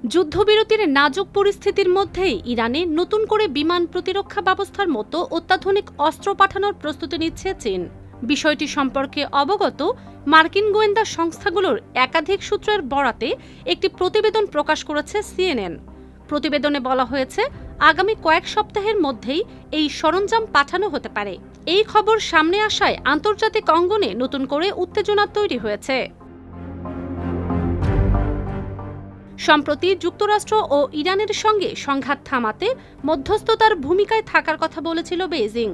যুদ্ধবিরতির নাজুক পরিস্থিতির মধ্যেই ইরানে নতুন করে বিমান প্রতিরক্ষা ব্যবস্থার মতো অত্যাধুনিক অস্ত্র পাঠানোর প্রস্তুতি নিচ্ছে চীন। বিষয়টি সম্পর্কে অবগত মার্কিন গোয়েন্দা সংস্থাগুলোর একাধিক সূত্রের বরাতে একটি প্রতিবেদন প্রকাশ করেছে সিএনএন। প্রতিবেদনে বলা হয়েছে, আগামী কয়েক সপ্তাহের মধ্যেই এই সরঞ্জাম পাঠানো হতে পারে। এই খবর সামনে আসায় আন্তর্জাতিক অঙ্গনে নতুন করে উত্তেজনা তৈরি হয়েছে। সম্প্রতি যুক্তরাষ্ট্র ও ইরানের সঙ্গে সংঘাত থামাতে মধ্যস্থতার ভূমিকায় থাকার কথা বলেছিল বেইজিং।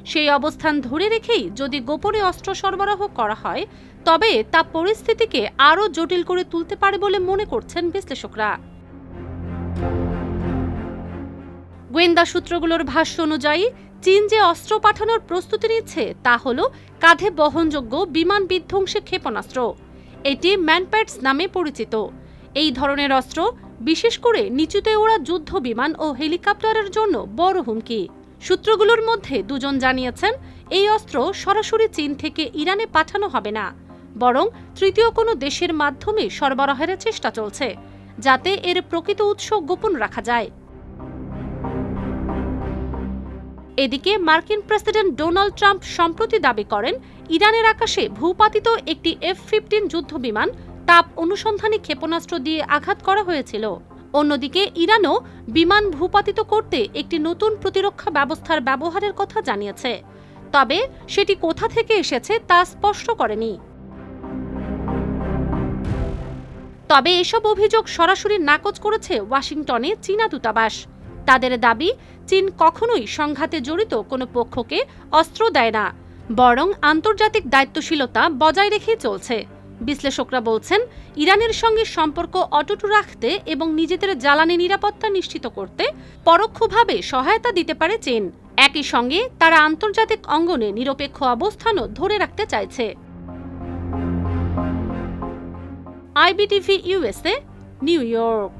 সেই অবস্থান ধরে রেখেই যদি গোপনে অস্ত্র সরবরাহ করা হয়, তবে তা পরিস্থিতিকে আরও জটিল করে তুলতে পারে বলে মনে করছেন বিশ্লেষকরা। গোয়েন্দা সূত্রগুলোর ভাষ্য অনুযায়ী, চীন যে অস্ত্র পাঠানোর প্রস্তুতি নিচ্ছে তা হল কাঁধে বহনযোগ্য বিমান বিধ্বংসী ক্ষেপণাস্ত্র। এটি ম্যানপ্যাডস নামে পরিচিত। এই ধরনের অস্ত্র বিশেষ করে নিচুতে ওড়া যুদ্ধ বিমান ও হেলিকপ্টারের জন্য বড় হুমকি। সূত্রগুলোর মধ্যে দুজন জানিয়েছেন, এই অস্ত্র সরাসরি চীন থেকে ইরানে পাঠানো হবে না, বরং তৃতীয় কোনো দেশের মাধ্যমে সরবরাহের চেষ্টা চলছে, যাতে এর প্রকৃত উৎস গোপন রাখা যায়। এদিকে মার্কিন প্রেসিডেন্ট ডোনাল্ড ট্রাম্প সম্প্রতি দাবি করেন, ইরানের আকাশে ভূপাতিত একটি F-15 যুদ্ধবিমান তাপ অনুসন্ধানী ক্ষেপণাস্ত্র দিয়ে আঘাত করা হয়েছিল। অন্যদিকে ইরানও বিমান ভূপাতিত করতে একটি নতুন প্রতিরক্ষা ব্যবস্থার ব্যবহারের কথা জানিয়েছে, তবে সেটি কোথা থেকে এসেছে তা স্পষ্ট করেনি। তবে এসব অভিযোগ সরাসরি নাকচ করেছে ওয়াশিংটনে চীনা দূতাবাস। তাদের দাবি, চীন কখনোই সংঘাতে জড়িত কোনো পক্ষকে অস্ত্র দেয় না, বরং আন্তর্জাতিক দায়িত্বশীলতা বজায় রেখেই চলছে। বিশ্লেষকরা বলছেন, ইরানের সঙ্গে সম্পর্ক অটুট রাখতে এবং নিজেদের জ্বালানি নিরাপত্তা নিশ্চিত করতে পরোক্ষভাবে সহায়তা দিতে পারে চীন। একই সঙ্গে তারা আন্তর্জাতিক অঙ্গনে নিরপেক্ষ অবস্থানও ধরে রাখতে চাইছে। IBTV USA, new York.